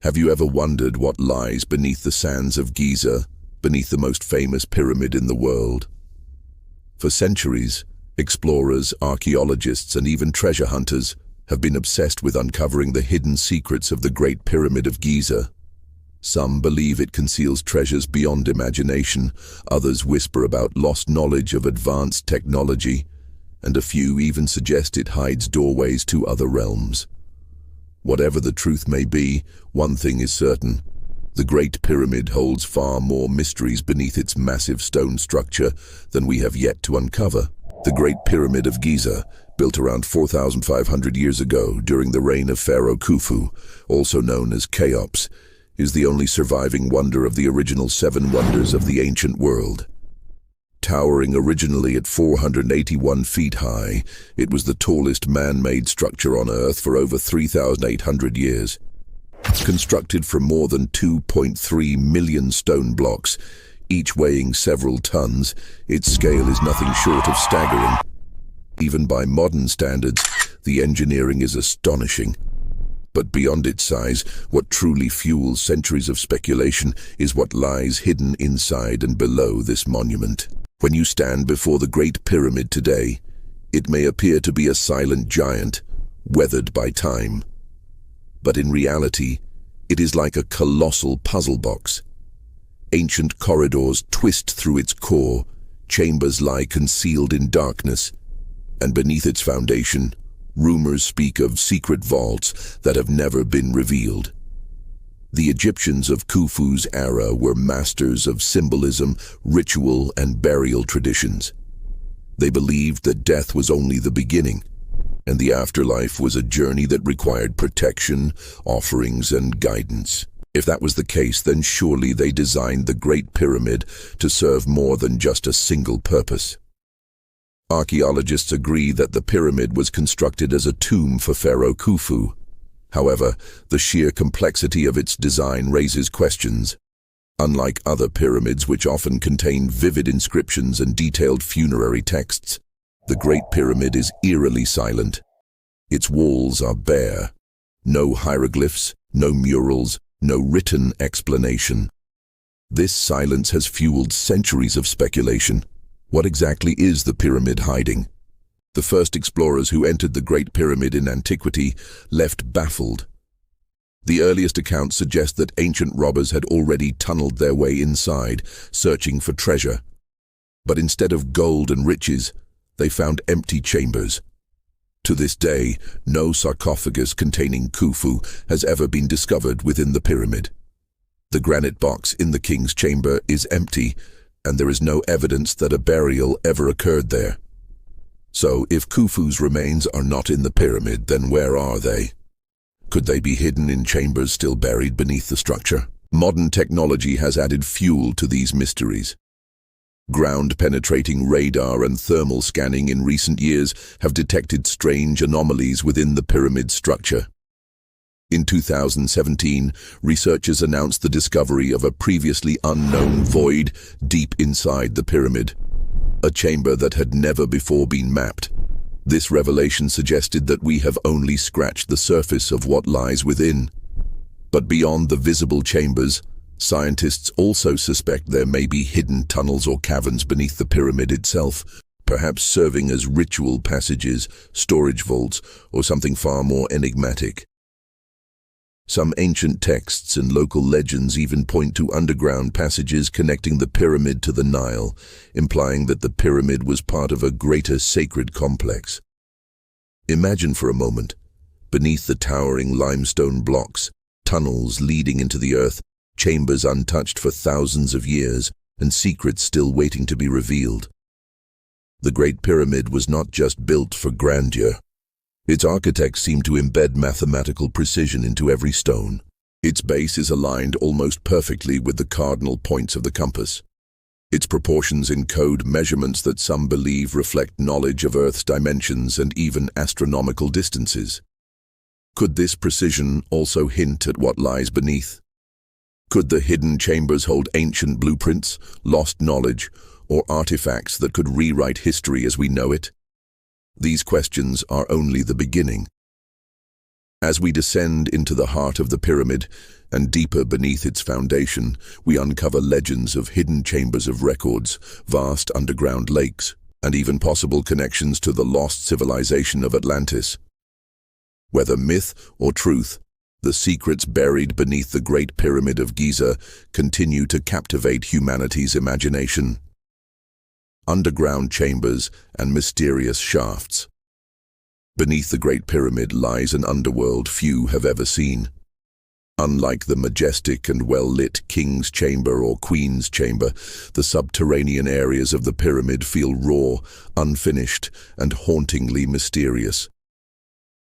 Have you ever wondered what lies beneath the sands of Giza, beneath the most famous pyramid in the world? For centuries, explorers, archaeologists, and even treasure hunters have been obsessed with uncovering the hidden secrets of the Great Pyramid of Giza. Some believe it conceals treasures beyond imagination, others whisper about lost knowledge of advanced technology, and a few even suggest it hides doorways to other realms. Whatever the truth may be, one thing is certain: the Great Pyramid holds far more mysteries beneath its massive stone structure than we have yet to uncover. The Great Pyramid of Giza, built around 4,500 years ago during the reign of Pharaoh Khufu, also known as Cheops, is the only surviving wonder of the original 7 wonders of the ancient world. Towering originally at 481 feet high, it was the tallest man-made structure on Earth for over 3,800 years. Constructed from more than 2.3 million stone blocks, each weighing several tons, its scale is nothing short of staggering. Even by modern standards, the engineering is astonishing. But beyond its size, what truly fuels centuries of speculation is what lies hidden inside and below this monument. When you stand before the Great Pyramid today, it may appear to be a silent giant, weathered by time. But in reality, it is like a colossal puzzle box. Ancient corridors twist through its core, chambers lie concealed in darkness, and beneath its foundation, rumors speak of secret vaults that have never been revealed. The Egyptians of Khufu's era were masters of symbolism, ritual, and burial traditions. They believed that death was only the beginning, and the afterlife was a journey that required protection, offerings, and guidance. If that was the case, then surely they designed the Great Pyramid to serve more than just a single purpose. Archaeologists agree that the pyramid was constructed as a tomb for Pharaoh Khufu. However, the sheer complexity of its design raises questions. Unlike other pyramids, which often contain vivid inscriptions and detailed funerary texts, the Great Pyramid is eerily silent. Its walls are bare. No hieroglyphs, no murals, no written explanation. This silence has fueled centuries of speculation. What exactly is the pyramid hiding? The first explorers who entered the Great Pyramid in antiquity left baffled. The earliest accounts suggest that ancient robbers had already tunneled their way inside, searching for treasure. But instead of gold and riches, they found empty chambers. To this day, no sarcophagus containing Khufu has ever been discovered within the pyramid. The granite box in the king's chamber is empty, and there is no evidence that a burial ever occurred there. So, if Khufu's remains are not in the pyramid, then where are they? Could they be hidden in chambers still buried beneath the structure? Modern technology has added fuel to these mysteries. Ground-penetrating radar and thermal scanning in recent years have detected strange anomalies within the pyramid structure. In 2017, researchers announced the discovery of a previously unknown void deep inside the pyramid, a chamber that had never before been mapped. This revelation suggested that we have only scratched the surface of what lies within. But beyond the visible chambers, scientists also suspect there may be hidden tunnels or caverns beneath the pyramid itself, perhaps serving as ritual passages, storage vaults, or something far more enigmatic. Some ancient texts and local legends even point to underground passages connecting the pyramid to the Nile, implying that the pyramid was part of a greater sacred complex. Imagine for a moment, beneath the towering limestone blocks, tunnels leading into the earth, chambers untouched for thousands of years, and secrets still waiting to be revealed. The Great Pyramid was not just built for grandeur. Its architects seem to embed mathematical precision into every stone. Its base is aligned almost perfectly with the cardinal points of the compass. Its proportions encode measurements that some believe reflect knowledge of Earth's dimensions and even astronomical distances. Could this precision also hint at what lies beneath? Could the hidden chambers hold ancient blueprints, lost knowledge, or artifacts that could rewrite history as we know it? These questions are only the beginning. As we descend into the heart of the pyramid and deeper beneath its foundation, we uncover legends of hidden chambers of records, vast underground lakes, and even possible connections to the lost civilization of Atlantis. Whether myth or truth, the secrets buried beneath the Great Pyramid of Giza continue to captivate humanity's imagination. Underground chambers and mysterious shafts. Beneath the Great Pyramid lies an underworld few have ever seen. Unlike the majestic and well-lit King's Chamber or Queen's Chamber, the subterranean areas of the pyramid feel raw, unfinished, and hauntingly mysterious.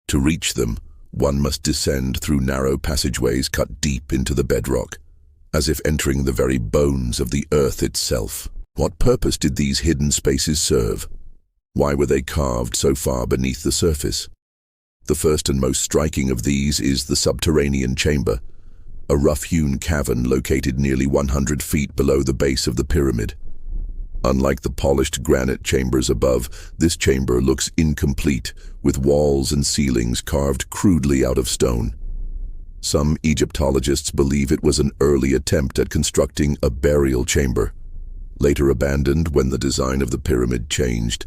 To reach them, one must descend through narrow passageways cut deep into the bedrock, as if entering the very bones of the earth itself. What purpose did these hidden spaces serve? Why were they carved so far beneath the surface? The first and most striking of these is the subterranean chamber, a rough-hewn cavern located nearly 100 feet below the base of the pyramid. Unlike the polished granite chambers above, this chamber looks incomplete, with walls and ceilings carved crudely out of stone. Some Egyptologists believe it was an early attempt at constructing a burial chamber, later abandoned when the design of the pyramid changed.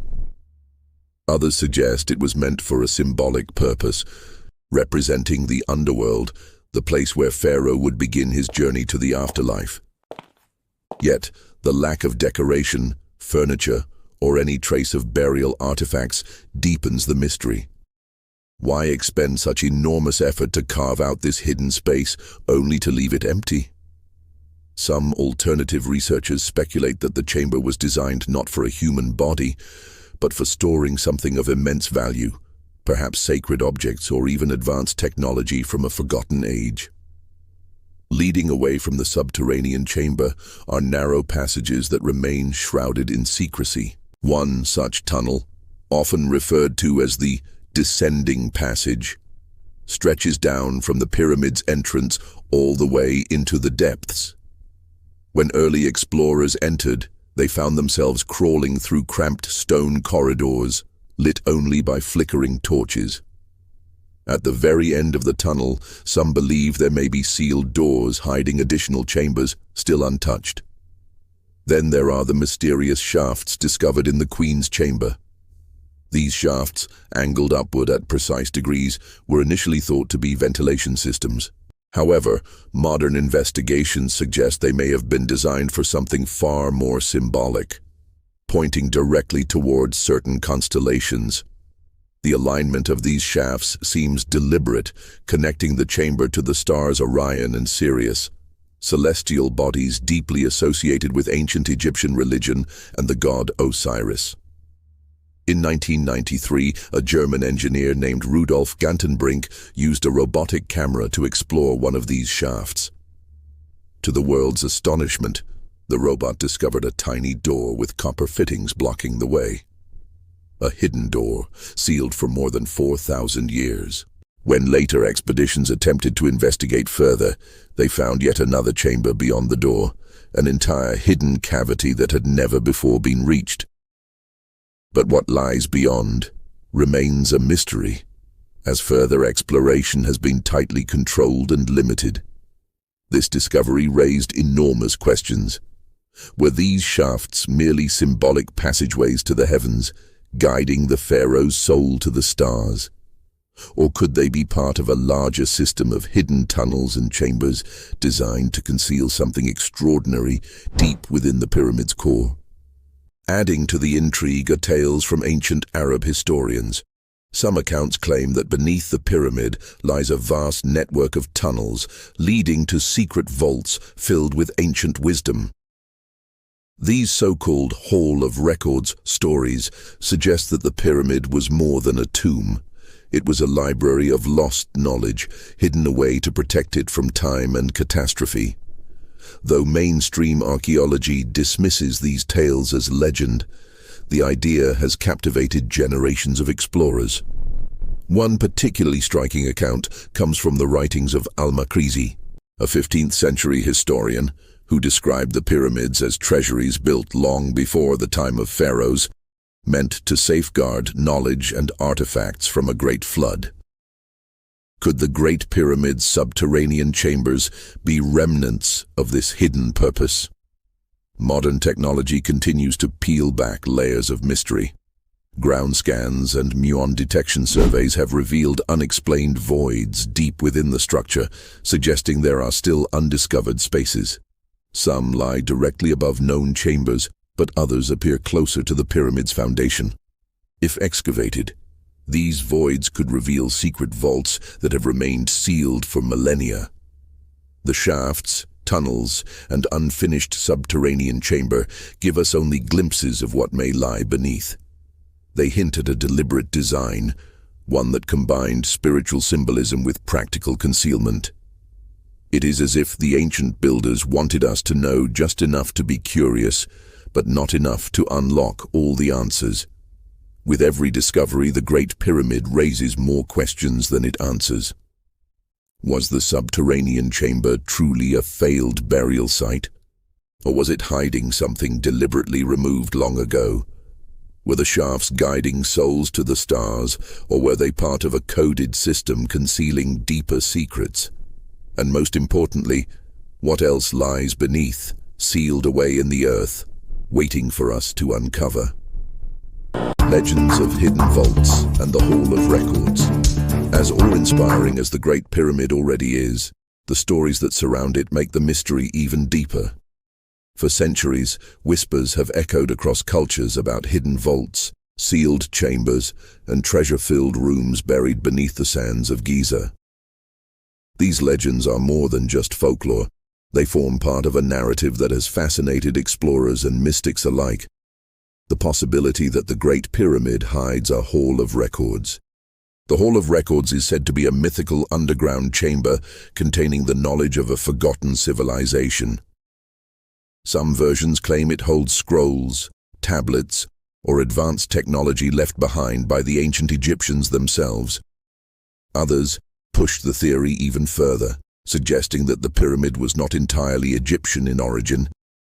Others suggest it was meant for a symbolic purpose, representing the underworld, the place where Pharaoh would begin his journey to the afterlife. Yet, the lack of decoration, furniture, or any trace of burial artifacts deepens the mystery. Why expend such enormous effort to carve out this hidden space, only to leave it empty? Some alternative researchers speculate that the chamber was designed not for a human body, but for storing something of immense value, perhaps sacred objects or even advanced technology from a forgotten age. Leading away from the subterranean chamber are narrow passages that remain shrouded in secrecy. One such tunnel, often referred to as the descending passage, stretches down from the pyramid's entrance all the way into the depths. When early explorers entered, they found themselves crawling through cramped stone corridors, lit only by flickering torches. At the very end of the tunnel, some believe there may be sealed doors hiding additional chambers still untouched. Then there are the mysterious shafts discovered in the Queen's Chamber. These shafts, angled upward at precise degrees, were initially thought to be ventilation systems. However, modern investigations suggest they may have been designed for something far more symbolic, pointing directly towards certain constellations. The alignment of these shafts seems deliberate, connecting the chamber to the stars Orion and Sirius, celestial bodies deeply associated with ancient Egyptian religion and the god Osiris. In 1993, a German engineer named Rudolf Gantenbrink used a robotic camera to explore one of these shafts. To the world's astonishment, the robot discovered a tiny door with copper fittings blocking the way. A hidden door, sealed for more than 4,000 years. When later expeditions attempted to investigate further, they found yet another chamber beyond the door, an entire hidden cavity that had never before been reached. But what lies beyond remains a mystery, as further exploration has been tightly controlled and limited. This discovery raised enormous questions. Were these shafts merely symbolic passageways to the heavens, guiding the pharaoh's soul to the stars? Or could they be part of a larger system of hidden tunnels and chambers designed to conceal something extraordinary deep within the pyramid's core? Adding to the intrigue are tales from ancient Arab historians. Some accounts claim that beneath the pyramid lies a vast network of tunnels leading to secret vaults filled with ancient wisdom. These so-called Hall of Records stories suggest that the pyramid was more than a tomb. It was a library of lost knowledge, hidden away to protect it from time and catastrophe. Though mainstream archaeology dismisses these tales as legend, the idea has captivated generations of explorers. One particularly striking account comes from the writings of Al-Makrizi, a 15th-century historian who described the pyramids as treasuries built long before the time of pharaohs, meant to safeguard knowledge and artifacts from a great flood. Could the Great Pyramid's subterranean chambers be remnants of this hidden purpose? Modern technology continues to peel back layers of mystery. Ground scans and muon detection surveys have revealed unexplained voids deep within the structure, suggesting there are still undiscovered spaces. Some lie directly above known chambers, but others appear closer to the pyramid's foundation. If excavated, these voids could reveal secret vaults that have remained sealed for millennia. The shafts, tunnels, and unfinished subterranean chamber give us only glimpses of what may lie beneath. They hint at a deliberate design, one that combined spiritual symbolism with practical concealment. It is as if the ancient builders wanted us to know just enough to be curious, but not enough to unlock all the answers. With every discovery, the Great Pyramid raises more questions than it answers. Was the subterranean chamber truly a failed burial site? Or was it hiding something deliberately removed long ago? Were the shafts guiding souls to the stars, or were they part of a coded system concealing deeper secrets? And most importantly, what else lies beneath, sealed away in the earth, waiting for us to uncover? Legends of hidden vaults and the Hall of Records. As awe-inspiring as the Great Pyramid already is, the stories that surround it make the mystery even deeper. For centuries, whispers have echoed across cultures about hidden vaults, sealed chambers, and treasure-filled rooms buried beneath the sands of Giza. These legends are more than just folklore. They form part of a narrative that has fascinated explorers and mystics alike. The possibility that the Great Pyramid hides a Hall of Records. The Hall of Records is said to be a mythical underground chamber containing the knowledge of a forgotten civilization. Some versions claim it holds scrolls, tablets, or advanced technology left behind by the ancient Egyptians themselves. Others push the theory even further, suggesting that the pyramid was not entirely Egyptian in origin,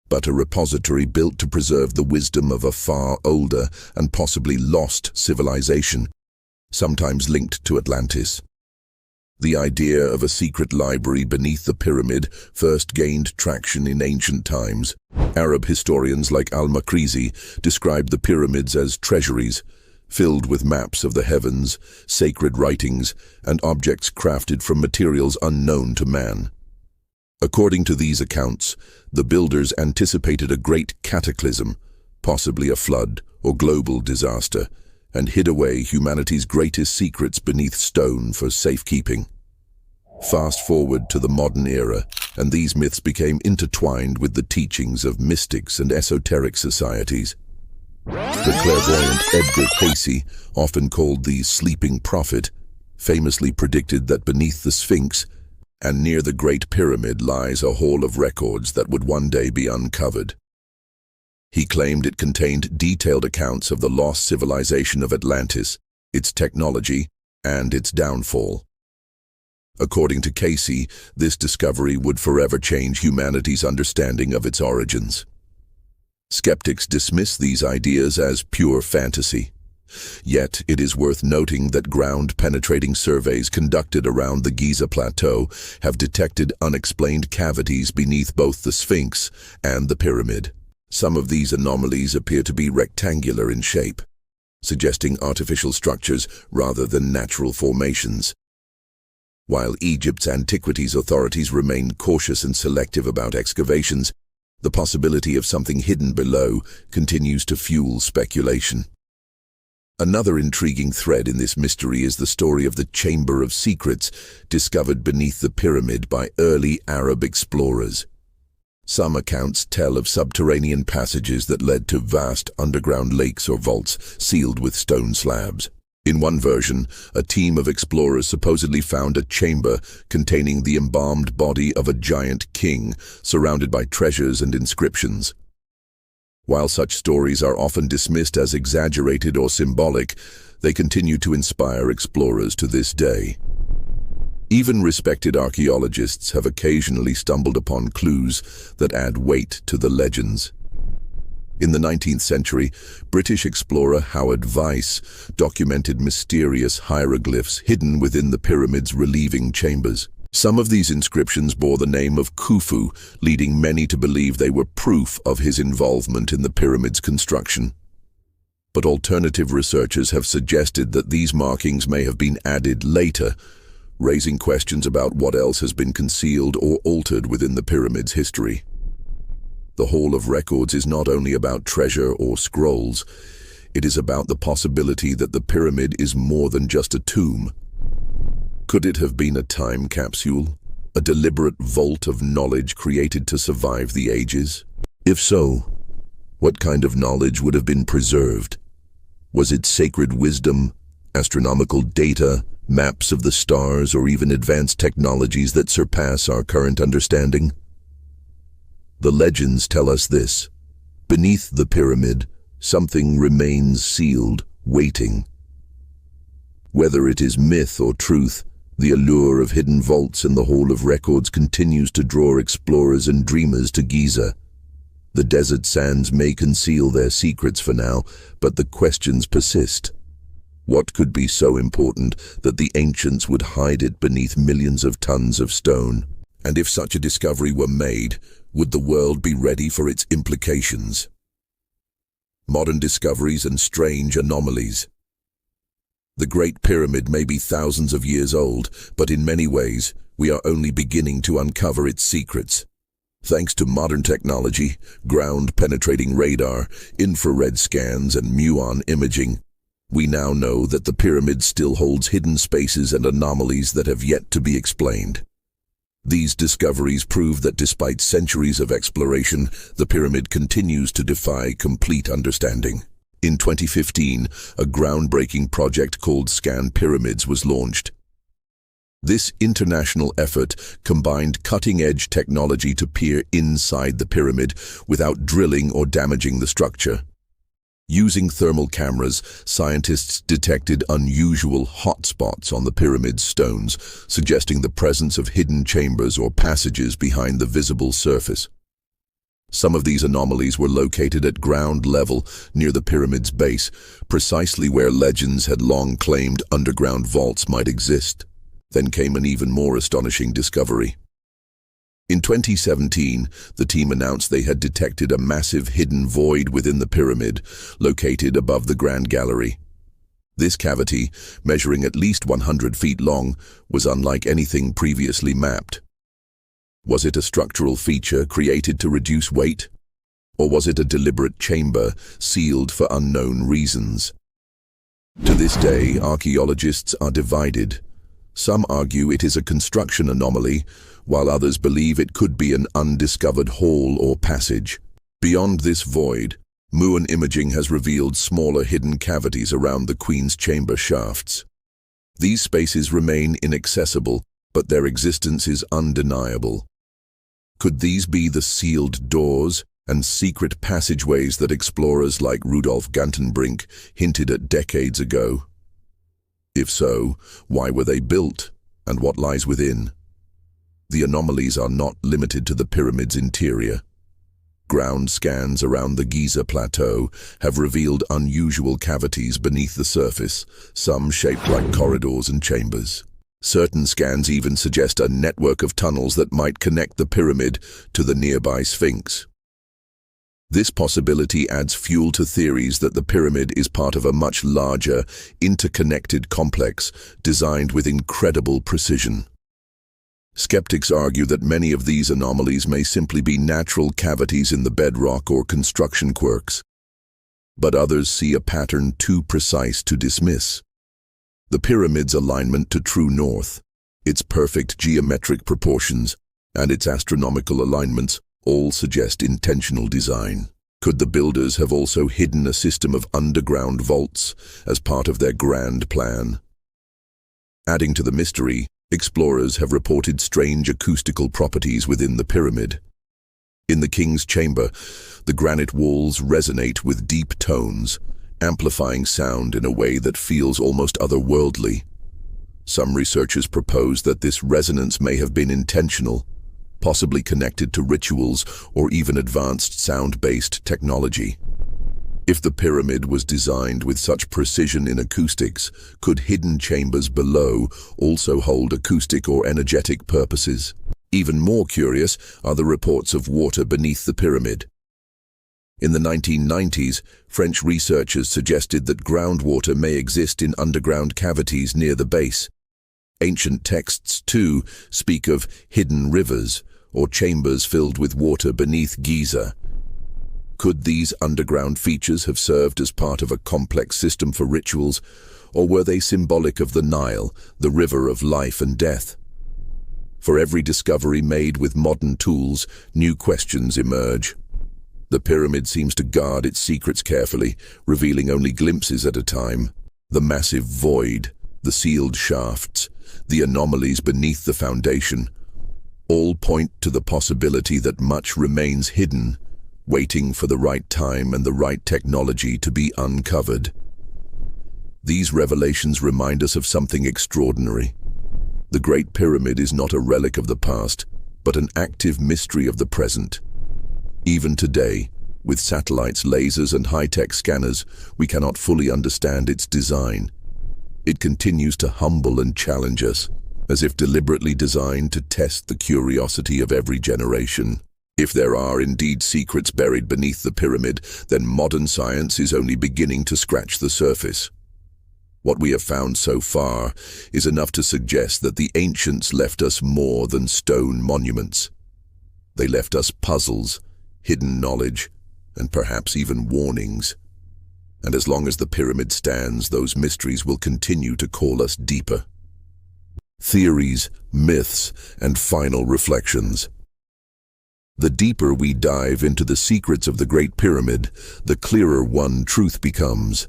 but a repository built to preserve the wisdom of a far older and possibly lost civilization, sometimes linked to Atlantis. The idea of a secret library beneath the pyramid first gained traction in ancient times. Arab historians like al-Makrizi described the pyramids as treasuries, filled with maps of the heavens, sacred writings, and objects crafted from materials unknown to man. According to these accounts, the builders anticipated a great cataclysm, possibly a flood or global disaster, and hid away humanity's greatest secrets beneath stone for safekeeping. Fast forward to the modern era, and these myths became intertwined with the teachings of mystics and esoteric societies. The clairvoyant Edgar Cayce, often called the Sleeping Prophet, famously predicted that beneath the Sphinx and near the Great Pyramid lies a Hall of Records that would one day be uncovered. He claimed it contained detailed accounts of the lost civilization of Atlantis, its technology, and its downfall. According to Cayce, this discovery would forever change humanity's understanding of its origins. Skeptics dismiss these ideas as pure fantasy. Yet, it is worth noting that ground-penetrating surveys conducted around the Giza Plateau have detected unexplained cavities beneath both the Sphinx and the pyramid. Some of these anomalies appear to be rectangular in shape, suggesting artificial structures rather than natural formations. While Egypt's antiquities authorities remain cautious and selective about excavations, the possibility of something hidden below continues to fuel speculation. Another intriguing thread in this mystery is the story of the Chamber of Secrets discovered beneath the pyramid by early Arab explorers. Some accounts tell of subterranean passages that led to vast underground lakes or vaults sealed with stone slabs. In one version, a team of explorers supposedly found a chamber containing the embalmed body of a giant king, surrounded by treasures and inscriptions. While such stories are often dismissed as exaggerated or symbolic, they continue to inspire explorers to this day. Even respected archaeologists have occasionally stumbled upon clues that add weight to the legends. In the 19th century, British explorer Howard Vyse documented mysterious hieroglyphs hidden within the pyramid's relieving chambers. Some of these inscriptions bore the name of Khufu, leading many to believe they were proof of his involvement in the pyramid's construction. But alternative researchers have suggested that these markings may have been added later, raising questions about what else has been concealed or altered within the pyramid's history. The Hall of Records is not only about treasure or scrolls, it is about the possibility that the pyramid is more than just a tomb. Could it have been a time capsule, a deliberate vault of knowledge created to survive the ages? If so, what kind of knowledge would have been preserved? Was it sacred wisdom, astronomical data, maps of the stars, or even advanced technologies that surpass our current understanding? The legends tell us this: beneath the pyramid, something remains sealed, waiting. Whether it is myth or truth, the allure of hidden vaults in the Hall of Records continues to draw explorers and dreamers to Giza. The desert sands may conceal their secrets for now, but the questions persist. What could be so important that the ancients would hide it beneath millions of tons of stone? And if such a discovery were made, would the world be ready for its implications? Modern discoveries and strange anomalies. The Great Pyramid may be thousands of years old, but in many ways, we are only beginning to uncover its secrets. Thanks to modern technology, ground-penetrating radar, infrared scans, and muon imaging, we now know that the pyramid still holds hidden spaces and anomalies that have yet to be explained. These discoveries prove that despite centuries of exploration, the pyramid continues to defy complete understanding. In 2015, a groundbreaking project called Scan Pyramids was launched. This international effort combined cutting-edge technology to peer inside the pyramid without drilling or damaging the structure. Using thermal cameras, scientists detected unusual hotspots on the pyramid's stones, suggesting the presence of hidden chambers or passages behind the visible surface. Some of these anomalies were located at ground level near the pyramid's base, precisely where legends had long claimed underground vaults might exist. Then came an even more astonishing discovery. In 2017, the team announced they had detected a massive hidden void within the pyramid, located above the Grand Gallery. This cavity, measuring at least 100 feet long, was unlike anything previously mapped. Was it a structural feature created to reduce weight? Or was it a deliberate chamber, sealed for unknown reasons? To this day, archaeologists are divided. Some argue it is a construction anomaly, while others believe it could be an undiscovered hall or passage. Beyond this void, muon imaging has revealed smaller hidden cavities around the Queen's chamber shafts. These spaces remain inaccessible, but their existence is undeniable. Could these be the sealed doors and secret passageways that explorers like Rudolf Gantenbrink hinted at decades ago? If so, why were they built, and what lies within? The anomalies are not limited to the pyramid's interior. Ground scans around the Giza plateau have revealed unusual cavities beneath the surface, some shaped like corridors and chambers. Certain scans even suggest a network of tunnels that might connect the pyramid to the nearby Sphinx. This possibility adds fuel to theories that the pyramid is part of a much larger, interconnected complex designed with incredible precision. Skeptics argue that many of these anomalies may simply be natural cavities in the bedrock or construction quirks. But others see a pattern too precise to dismiss. The pyramid's alignment to true north, its perfect geometric proportions, and its astronomical alignments all suggest intentional design. Could the builders have also hidden a system of underground vaults as part of their grand plan? Adding to the mystery, explorers have reported strange acoustical properties within the pyramid. In the king's chamber, the granite walls resonate with deep tones, amplifying sound in a way that feels almost otherworldly. Some researchers propose that this resonance may have been intentional, possibly connected to rituals or even advanced sound-based technology. If the pyramid was designed with such precision in acoustics, could hidden chambers below also hold acoustic or energetic purposes? Even more curious are the reports of water beneath the pyramid. In the 1990s, French researchers suggested that groundwater may exist in underground cavities near the base. Ancient texts, too, speak of hidden rivers or chambers filled with water beneath Giza. Could these underground features have served as part of a complex system for rituals, or were they symbolic of the Nile, the river of life and death? For every discovery made with modern tools, new questions emerge. The pyramid seems to guard its secrets carefully, revealing only glimpses at a time. The massive void, the sealed shafts, the anomalies beneath the foundation, all point to the possibility that much remains hidden, waiting for the right time and the right technology to be uncovered. These revelations remind us of something extraordinary. The Great Pyramid is not a relic of the past, but an active mystery of the present. Even today, with satellites, lasers, and high-tech scanners, we cannot fully understand its design. It continues to humble and challenge us, as if deliberately designed to test the curiosity of every generation. If there are indeed secrets buried beneath the pyramid, then modern science is only beginning to scratch the surface. What we have found so far is enough to suggest that the ancients left us more than stone monuments. They left us puzzles, hidden knowledge, and perhaps even warnings. And as long as the pyramid stands, those mysteries will continue to call us deeper. Theories, myths, and final reflections. The deeper we dive into the secrets of the Great Pyramid, the clearer one truth becomes.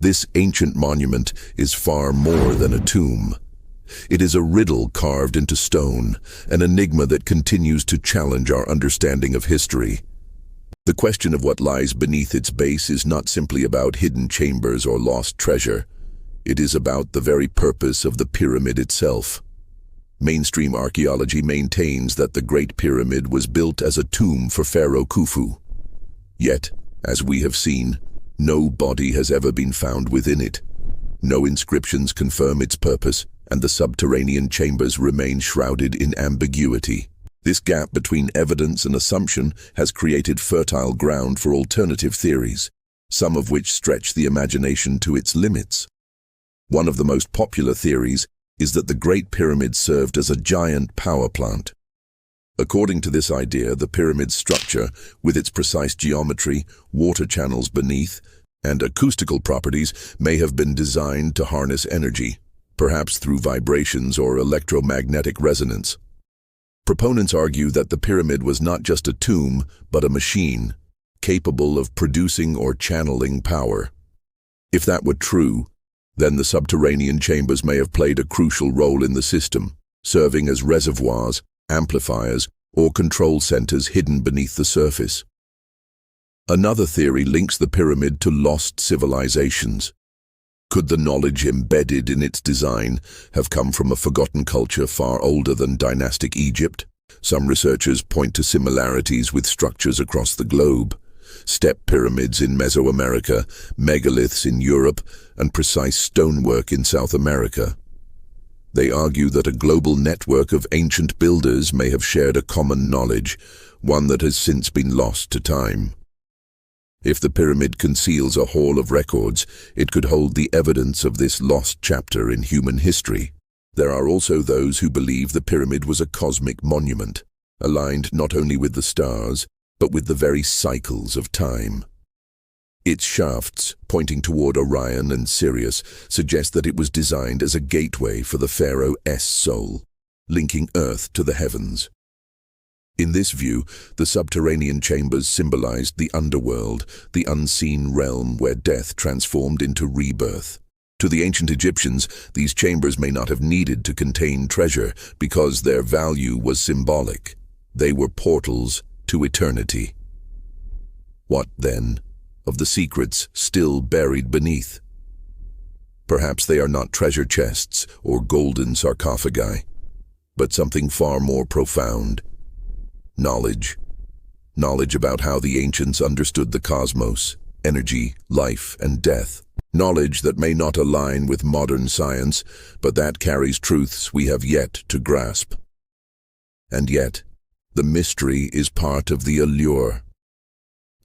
This ancient monument is far more than a tomb. It is a riddle carved into stone, an enigma that continues to challenge our understanding of history. The question of what lies beneath its base is not simply about hidden chambers or lost treasure. It is about the very purpose of the pyramid itself. Mainstream archaeology maintains that the Great Pyramid was built as a tomb for Pharaoh Khufu. Yet, as we have seen, no body has ever been found within it. No inscriptions confirm its purpose, and the subterranean chambers remain shrouded in ambiguity. This gap between evidence and assumption has created fertile ground for alternative theories, some of which stretch the imagination to its limits. One of the most popular theories is that the Great Pyramid served as a giant power plant. According to this idea, the pyramid's structure, with its precise geometry, water channels beneath, and acoustical properties, may have been designed to harness energy, perhaps through vibrations or electromagnetic resonance. Proponents argue that the pyramid was not just a tomb, but a machine, capable of producing or channeling power. If that were true, then the subterranean chambers may have played a crucial role in the system, serving as reservoirs, amplifiers, or control centers hidden beneath the surface. Another theory links the pyramid to lost civilizations. Could the knowledge embedded in its design have come from a forgotten culture far older than dynastic Egypt? Some researchers point to similarities with structures across the globe: step pyramids in Mesoamerica, megaliths in Europe, and precise stonework in South America. They argue that a global network of ancient builders may have shared a common knowledge, one that has since been lost to time. If the pyramid conceals a haul of records, it could hold the evidence of this lost chapter in human history. There are also those who believe the pyramid was a cosmic monument, aligned not only with the stars, but with the very cycles of time. Its shafts, pointing toward Orion and Sirius, suggest that it was designed as a gateway for the pharaoh's soul, linking Earth to the heavens. In this view, the subterranean chambers symbolized the underworld, the unseen realm where death transformed into rebirth. To the ancient Egyptians, these chambers may not have needed to contain treasure because their value was symbolic. They were portals to eternity. What, then, of the secrets still buried beneath? Perhaps they are not treasure chests or golden sarcophagi, but something far more profound. Knowledge. Knowledge about how the ancients understood the cosmos, energy, life, and death. Knowledge that may not align with modern science, but that carries truths we have yet to grasp. And yet, the mystery is part of the allure.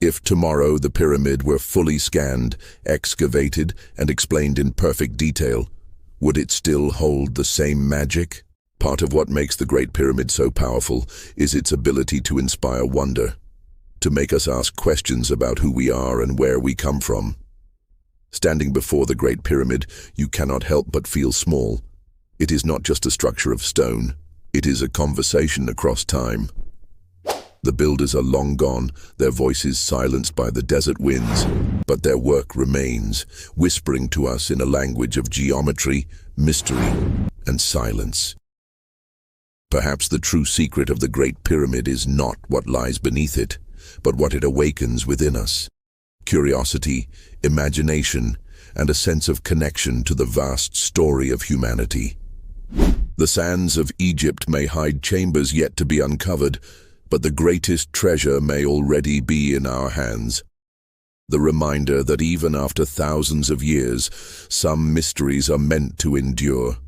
If tomorrow the pyramid were fully scanned, excavated, and explained in perfect detail, would it still hold the same magic? Part of what makes the Great Pyramid so powerful is its ability to inspire wonder, to make us ask questions about who we are and where we come from. Standing before the Great Pyramid, you cannot help but feel small. It is not just a structure of stone. It is a conversation across time. The builders are long gone, their voices silenced by the desert winds, but their work remains, whispering to us in a language of geometry, mystery, and silence. Perhaps the true secret of the Great Pyramid is not what lies beneath it, but what it awakens within us. Curiosity, imagination, and a sense of connection to the vast story of humanity. The sands of Egypt may hide chambers yet to be uncovered, but the greatest treasure may already be in our hands. The reminder that even after thousands of years, some mysteries are meant to endure.